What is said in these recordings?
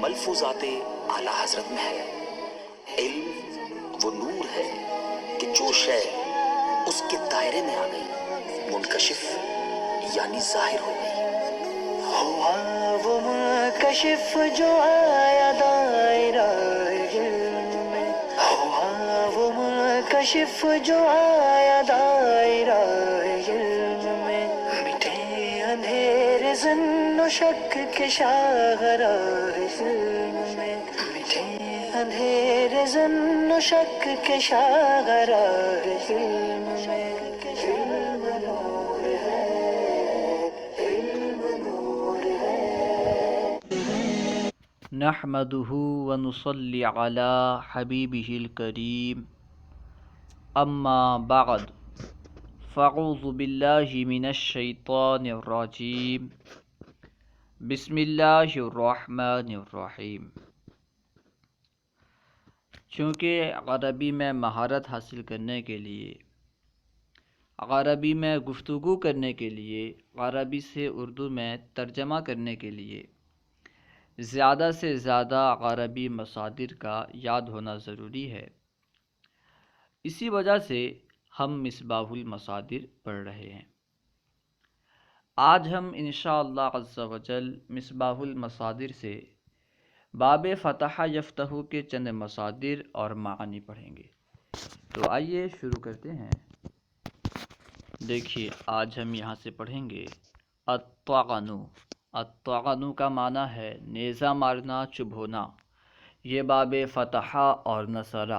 ملفوظات اعلیٰ حضرت میں ہے۔ علم وہ نور ہے کہ جو شے اس کے دائرے میں آ گئی منکشف یعنی ظاہر ہو گئی۔ ہوا وہ منکشف جو آیا دائرہ علم میں، ہوا وہ منکشف جو آیا دائرہ علم میں، مٹے اندھیرے ظن و شک کے شاہراہ علم میں، مٹے اندھیرے ظن و شک کے شاہراہ علم میں۔ علم نور ہے، علم نور ہے۔ نحمده ونصلي على حبيبه الكريم اما بعد فاعوذ بالله من الشيطان الرجيم بسم الله الرحمن الرحیم۔ چونکہ عربی میں مہارت حاصل کرنے کے لیے، عربی میں گفتگو کرنے کے لیے، عربی سے اردو میں ترجمہ کرنے کے لیے زیادہ سے زیادہ عربی مصادر کا یاد ہونا ضروری ہے، اسی وجہ سے ہم مصباح المصادر پڑھ رہے ہیں۔ آج ہم انشاءاللہ عز و جل مصباح المصادر سے باب فتح یفتح کے چند مصادر اور معانی پڑھیں گے۔ تو آئیے شروع کرتے ہیں۔ دیکھیے آج ہم یہاں سے پڑھیں گے الطعن۔ الطعن کا معنی ہے نیزہ مارنا، چبھونا۔ یہ باب فتح اور نصر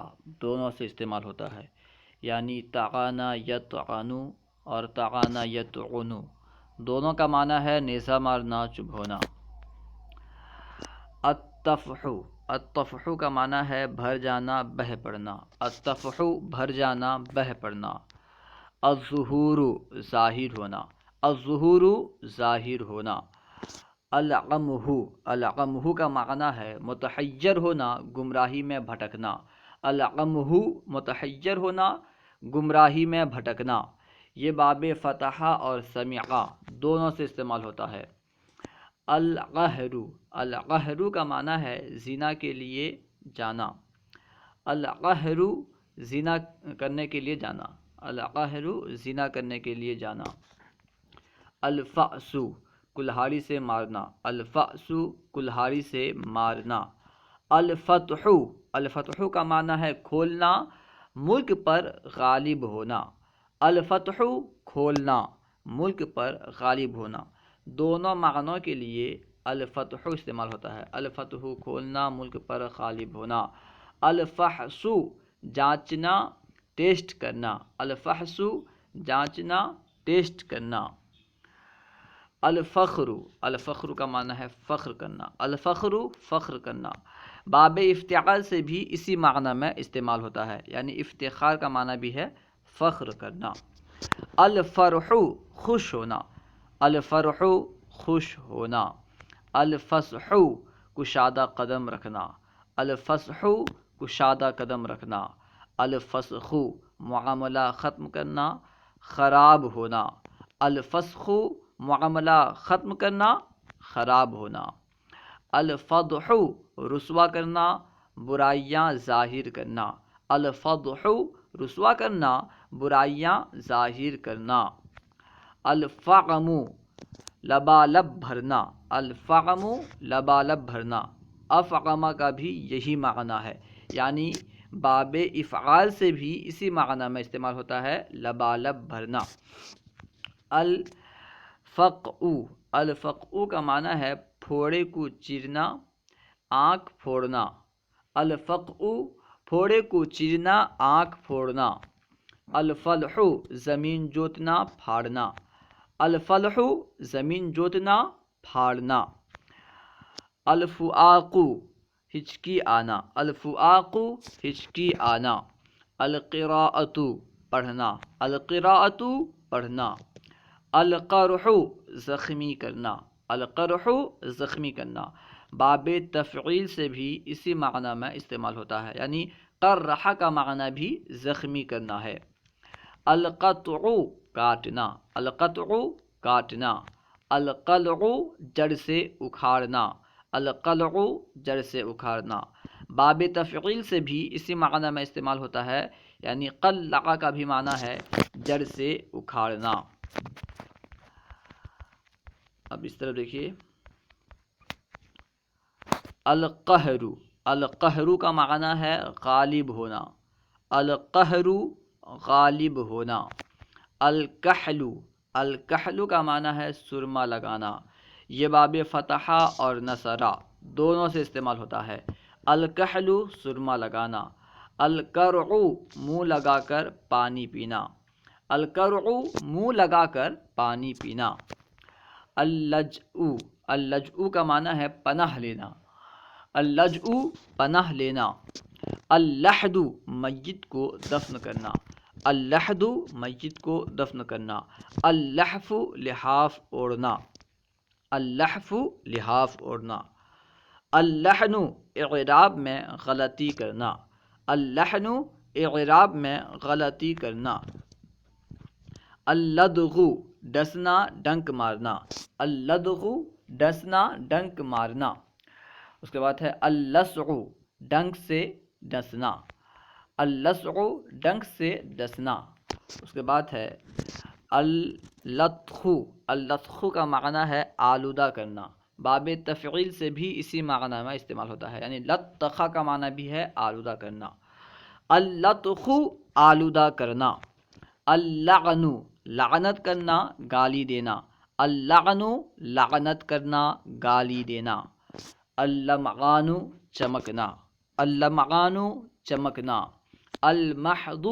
دونوں سے استعمال ہوتا ہے، یعنی طعن یطعن اور طعن یطعن، دونوں کا معنی ہے نیزہ مارنا، چبھونا۔ الطفح، الطفح کا معنی ہے بھر جانا، بہہ پڑنا۔ الطفح بھر جانا، بہہ پڑنا۔ الظہور ظاہر ہونا، الظہور ظاہر ہونا۔ العمہ، العمہ کا معنی ہے متحیر ہونا، گمراہی میں بھٹکنا۔ العمہ متحیر ہونا، گمراہی میں بھٹکنا۔ یہ باب فتح اور سمع دونوں سے استعمال ہوتا ہے۔ القہر، القہر کا معنی ہے زنا کے لیے جانا۔ القہر زنا کرنے کے لیے جانا، القہر زنا کرنے کے لیے جانا۔ الفأس، کلہاڑی سے مارنا، الفأس کلہاڑی سے مارنا۔ الفتح، الفتح کا معنی ہے کھولنا، ملک پر غالب ہونا۔ الفتح کھولنا، ملک پر غالب ہونا۔ دونوں معنوں کے لیے الفتح استعمال ہوتا ہے۔ الفتح کھولنا، ملک پر غالب ہونا۔ الفحص جانچنا، ٹیسٹ کرنا۔ الفحص جانچنا، ٹیسٹ کرنا۔ الفخر، الفخر کا معنی ہے فخر کرنا۔ الفخر فخر کرنا۔ باب افتعال سے بھی اسی معنی میں استعمال ہوتا ہے، یعنی افتخار کا معنی بھی ہے فخر کرنا۔ الفرح خوش ہونا، الفرح خوش ہونا۔ الفصح کشادہ قدم رکھنا، الفصح کشادہ قدم رکھنا۔ الفسخ معاملہ ختم کرنا، خراب ہونا۔ الفسخ معاملہ ختم کرنا، خراب ہونا۔ الفضح رسوا کرنا، برائیاں ظاہر کرنا۔ الفضح رسوا کرنا، برائیاں ظاہر کرنا۔ الفعم لبالب بھرنا، الفعم لبالب بھرنا۔ افعم کا بھی یہی معنی ہے، یعنی باب افعال سے بھی اسی معنی میں استعمال ہوتا ہے، لبالب بھرنا۔ الفقع، الفقع کا معنی ہے پھوڑے کو چیرنا، آنکھ پھوڑنا۔ الفقع پھوڑے کو چیرنا، آنکھ پھوڑنا۔ الفلح زمین جوتنا، پھاڑنا۔ الفلح زمین جوتنا، پھاڑنا۔ الفؤاق ہچکی آنا، الفؤاق ہچکی آنا۔ القراءۃ پڑھنا، القراءۃ پڑھنا۔ القرح زخمی کرنا، القرح زخمی کرنا۔ باب تفعیل سے بھی اسی معنی میں استعمال ہوتا ہے، یعنی قرح کا معنی بھی زخمی کرنا ہے۔ القطع کاٹنا، القطع کاٹنا۔ القلع جڑ سے اکھاڑنا، القلع جڑ سے اکھاڑنا. باب تفعیل سے بھی اسی معنی میں استعمال ہوتا ہے، یعنی قلع کا بھی معنی ہے جڑ سے اکھاڑنا. اب اس طرف دیکھیے، القہر، القہر کا معنی ہے غالب ہونا، القہر غالب ہونا. الکحل، الکحل کا معنی ہے سرما لگانا. یہ باب فتحہ اور نصرہ دونوں سے استعمال ہوتا ہے. الکحل سرما لگانا. الکرع منہ لگا کر پانی پینا، الکرع منہ لگا کر پانی پینا. اللجؤ، اللجؤ کا معنی ہے پناہ لینا، اللجؤ پناہ لینا. اللحد میت کو دفن کرنا، اللحد میت کو دفن کرنا. اللحف لحاف اوڑھنا، اللحف لحاف اوڑھنا. اللحن اعراب میں غلطی کرنا، اللحن اعراب میں غلطی کرنا. اللدغ ڈسنا ڈنک مارنا، اللدغ ڈسنا ڈنک مارنا. اس کے بعد ہے اللسع ڈنک سے ڈسنا، اللسع ڈنک سے ڈسنا. اس کے بعد ہے اللطخ، اللطخ کا معنی ہے آلودہ کرنا. باب تفعیل سے بھی اسی معنی میں استعمال ہوتا ہے، یعنی لطخ کا معنی بھی ہے آلودہ کرنا. اللطخ آلودہ کرنا. اللعن لعنت کرنا گالی دینا، اللعن لعنت کرنا گالی دینا. اللمعان چمکنا، اللمعان چمکنا. المحض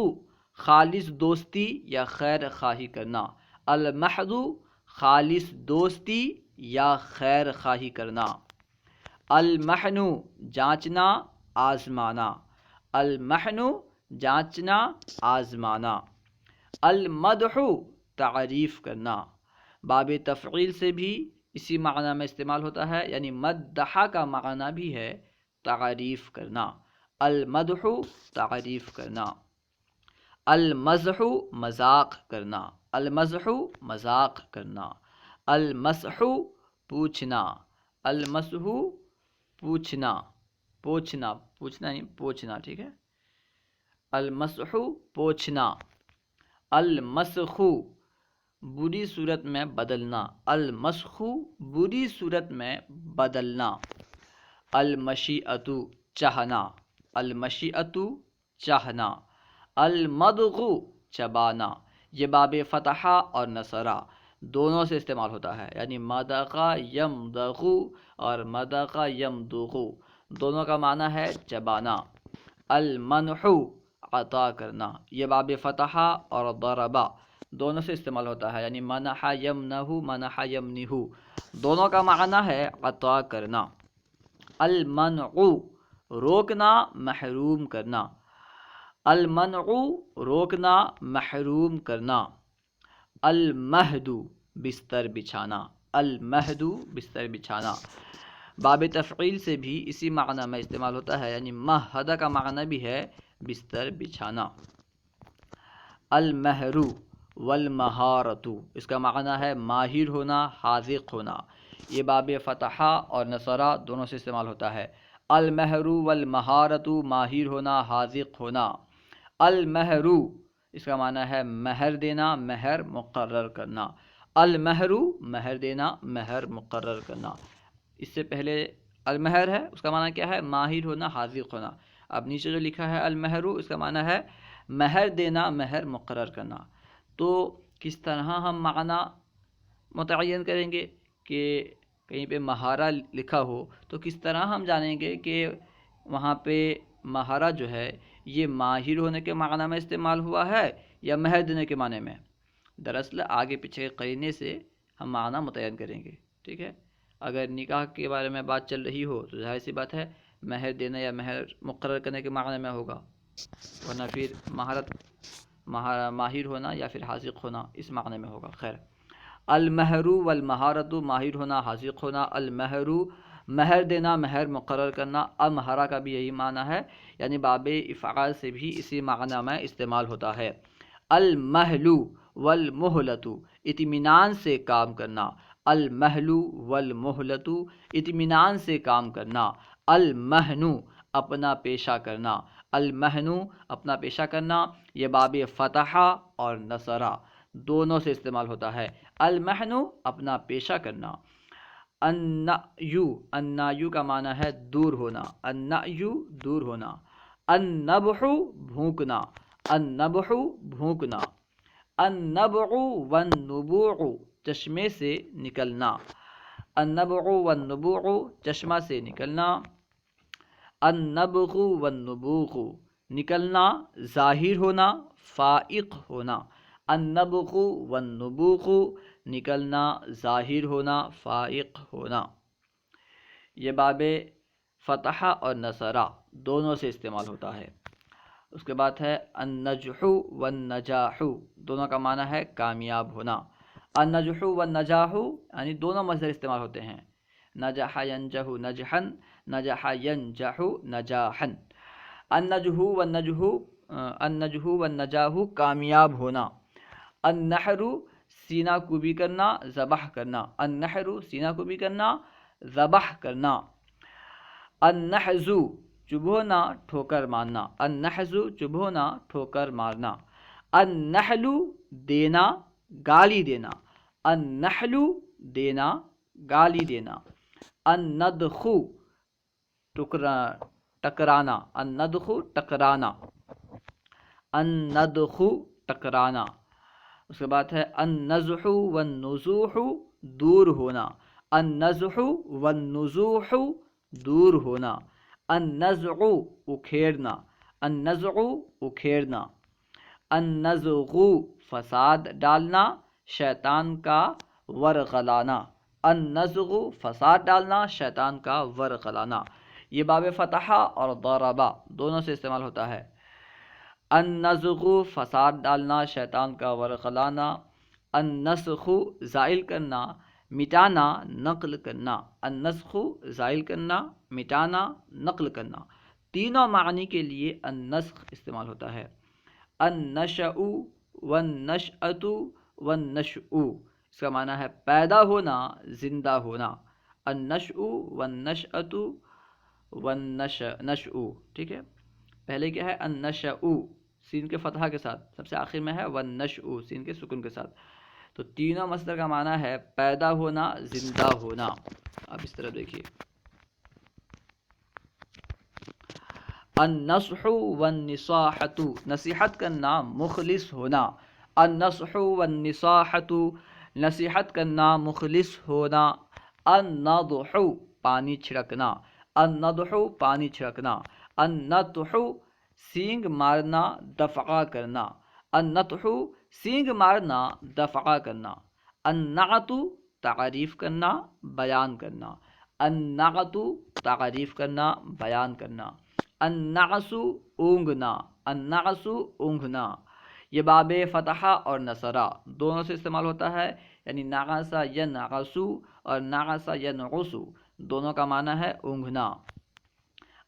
خالص دوستی یا خیر خواہی کرنا، المحض خالص دوستی یا خیر خواہی کرنا. المحن جانچنا آزمانا، المحن جانچنا آزمانا. المدح تعریف کرنا. باب تفعیل سے بھی اسی معنی میں استعمال ہوتا ہے، یعنی مدح کا معنی بھی ہے تعریف کرنا، المدح تعریف کرنا. المزح مذاق کرنا، المزح مذاق کرنا. المسح پوچھنا، المسح پوچھنا، پوچھنا پوچھنا نہیں پوچھنا، ٹھیک ہے. المسح پوچھنا. المسخ بری صورت میں بدلنا، المسخ بری صورت میں بدلنا. المشیئۃ چاہنا، المشیئۃ چاہنا. المضغ چبانا. یہ باب فتحہ اور نصرہ دونوں سے استعمال ہوتا ہے، یعنی مضغ یمضغ اور مضغ یمضغ دونوں کا معنی ہے چبانا. المنح عطا کرنا. یہ باب فتحہ اور ضربہ دونوں سے استعمال ہوتا ہے، یعنی منح یمنح منح یمنح دونوں کا معنی ہے عطا کرنا. المنع روکنا محروم کرنا، المنع روکنا محروم کرنا. المہد بستر بچھانا، المہد بستر بچھانا. باب تفعیل سے بھی اسی معنی میں استعمال ہوتا ہے، یعنی مہد کا معنی بھی ہے بستر بچھانا. المہر والمہارت اس کا معنی ہے ماہر ہونا، حاذق ہونا. یہ باب فتحہ اور نصرہ دونوں سے استعمال ہوتا ہے. المہر والمہارت ماہر ہونا، حاذق ہونا. المہر اس کا معنی ہے مہر دینا، مہر مقرر کرنا. المہر مہر دینا، مہر مقرر کرنا. اس سے پہلے المہر ہے، اس کا معنی کیا ہے؟ ماہر ہونا، حاذق ہونا. اب نیچے جو لکھا ہے المہر اس کا معنی ہے مہر دینا، مہر مقرر کرنا. تو کس طرح ہم معنی متعین کریں گے کہ کہیں پہ مہارہ لکھا ہو تو کس طرح ہم جانیں گے کہ وہاں پہ مہارہ جو ہے یہ ماہر ہونے کے معنی میں استعمال ہوا ہے یا مہر دینے کے معنی میں؟ دراصل آگے پیچھے قرینے سے ہم معنی متعین کریں گے، ٹھیک ہے. اگر نکاح کے بارے میں بات چل رہی ہو تو ظاہر سی بات ہے مہر دینا یا مہر مقرر کرنے کے معنی میں ہوگا، ورنہ پھر ماہر ہونا یا پھر حاذق ہونا اس معنی میں ہوگا. خیر، المہر والمہارت ماہر ہونا، حاذق ہونا. المہر مہر دینا، مہر مقرر کرنا. المہرہ کا بھی یہی معنی ہے، یعنی باب افعال سے بھی اسی معنی میں استعمال ہوتا ہے. المہل والمہلت اطمینان سے کام کرنا، المہلو والمہلتو اطمینان سے کام کرنا، المہنو اپنا پیشہ کرنا، المہنو اپنا پیشہ کرنا، یہ باب فتحہ اور نصرہ دونوں سے استعمال ہوتا ہے۔ المہنو اپنا پیشہ کرنا، النعیو کا معنی ہے دور ہونا، النعیو دور ہونا، النبح بھونکنا، النبح بھونکنا، النبع والنبوع چشمے سے نکلنا، النبع والنبوع چشمہ سے نکلنا، النبغ والنبوغ نکلنا ظاہر ہونا فائق ہونا، النبغ والنبوغ نکلنا ظاہر ہونا فائق ہونا۔ یہ باب فتح اور نصرہ دونوں سے استعمال ہوتا ہے۔ اس کے بعد ہے النجح والنجاح، دونوں کا معنی ہے کامیاب ہونا۔ النجح والنجاح یعنی دونوں مصدر استعمال ہوتے ہیں، نجح ینجح نجحا، نجح ینجح نجاحا۔ النجح والنجاح کامیاب ہونا، النحر سینہ کوبی کرنا ذبح کرنا، النحر سینہ کوبی کرنا ذبح کرنا، النحز چبھونا ٹھوکر مارنا، النحز چبھونا ٹھوکر مارنا، النحل دینا گالی دینا، النحل دینا گالی دینا، الندخ ٹکرانا، الندخ ٹکرانا، الندخ ٹکرانا۔ اس کے بعد ہے النزح والنزوح دور ہونا، النزح والنزوح دور ہونا، النزع اکھیڑنا، النزع اکھیڑنا، النزغ فساد ڈالنا شیطان کا ورغلانا، النزغ فساد ڈالنا شیطان کا ورغلانا۔ یہ باب فتحہ اور ضربہ دونوں سے استعمال ہوتا ہے۔ النزغ فساد ڈالنا شیطان کا ورغلانا، النسخ زائل کرنا مٹانا نقل کرنا، النسخ زائل کرنا مٹانا نقل کرنا۔ تینوں معنی کے لیے النسخ استعمال ہوتا ہے۔ النشأ والنشأۃ والنشؤ اس کا معنی ہے پیدا ہونا زندہ ہونا، النشأ والنشأۃ والنشؤ، ٹھیک ہے۔ پہلے کیا ہے النشأ سین کے فتحہ کے ساتھ، سب سے آخر میں ہے والنشؤ سین کے سکون کے ساتھ، تو تینوں مصدر کا معنی ہے پیدا ہونا زندہ ہونا۔ اب اس طرح دیکھیے النصح والنصاحۃ نصیحت کرنا مخلص ہونا، النصح والنصاحۃ نصیحت کرنا مخلص ہونا، النضح پانی چھڑکنا، النضح پانی چھڑکنا، النطح سینگ مارنا دفعہ کرنا، النطح سینگ مارنا دفعہ کرنا، النعت تعریف کرنا بیان کرنا، النعت تعریف کرنا بیان کرنا، النعس اونگنا، النعس اونگنا۔ یہ باب فتحہ اور نصرہ دونوں سے استعمال ہوتا ہے، یعنی نعس ینعس اور نعس ینعس دونوں کا معنی ہے اونگنا۔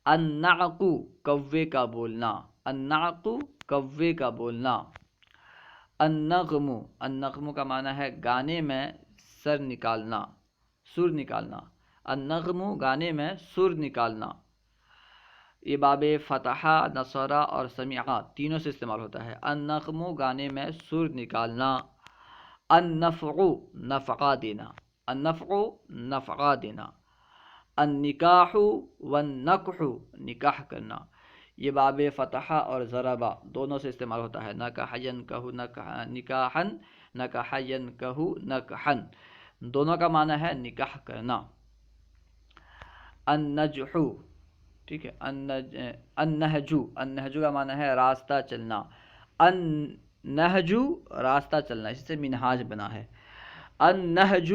النعق کوے کا بولنا، النعق کوے کا بولنا، النغم النغم کا معنی ہے گانے میں سر نکالنا، سر نکالنا، النغم گانے میں سر نکالنا۔ یہ باب فتحہ نصرہ اور سمیعہ تینوں سے استعمال ہوتا ہے۔ النغم گانے میں سر نکالنا، النفع نفعہ دینا، النفع نفعہ دینا، النکاح والنکح نکاح کرنا۔ یہ باب فتحہ اور ضربہ دونوں سے استعمال ہوتا ہے۔ نکح ینکح نکاحا، نکح ینکح نکحا دونوں کا معنی ہے نکاح کرنا۔ النجح ٹھیک ہے، النہج النہج کا معنی ہے راستہ چلنا، النہج راستہ چلنا، اس سے منہاج بنا ہے، النہج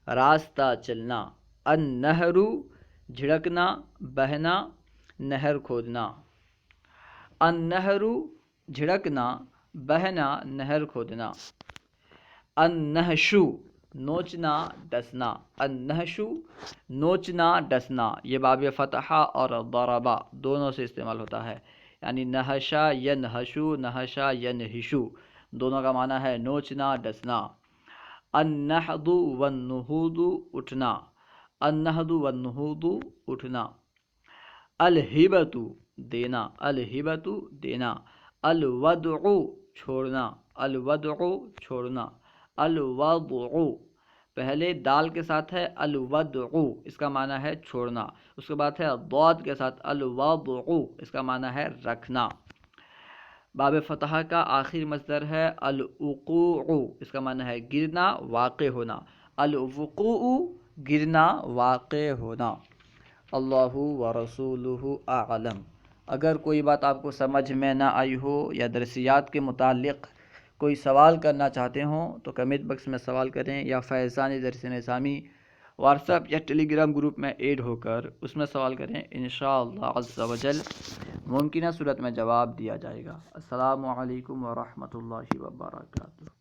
راستہ چلنا، النہر جھڑکنا بہنا نہر کھودنا، النہر جھڑکنا بہنا نہر کھودنا، النہش نوچنا ڈسنا، النہش نوچنا ڈسنا۔ یہ باب فتحہ اور ضربہ دونوں سے استعمال ہوتا ہے، یعنی نہشا ینہشو نہشا ینہشو دونوں کا معنی ہے نوچنا ڈسنا۔ النہض والنہوض اٹھنا، النہض والنہوض اٹھنا، الہبۃ دینا، الہبۃ دینا، الودع چھوڑنا، الودع چھوڑنا، الوضع پہلے دال کے ساتھ ہے الودع، اس کا معنی ہے چھوڑنا، اس کے بعد ہے ضاد کے ساتھ الوضع، اس کا معنی ہے رکھنا۔ باب فتح کا آخری مصدر ہے الوقوع، اس کا معنی ہے گرنا، واقع ہونا، الوقوع گرنا، واقع ہونا۔ اللہ ورسولہ اعلم۔ اگر کوئی بات آپ کو سمجھ میں نہ آئی ہو یا درسیات کے متعلق کوئی سوال کرنا چاہتے ہوں تو کمنٹ باکس میں سوال کریں، یا فیضان درس نظامی واٹس ایپ یا ٹیلی گرام گروپ میں ایڈ ہو کر اس میں سوال کریں، انشاءاللہ عز و جل ممکنہ صورت میں جواب دیا جائے گا۔ السلام علیکم ورحمۃ اللہ وبرکاتہ۔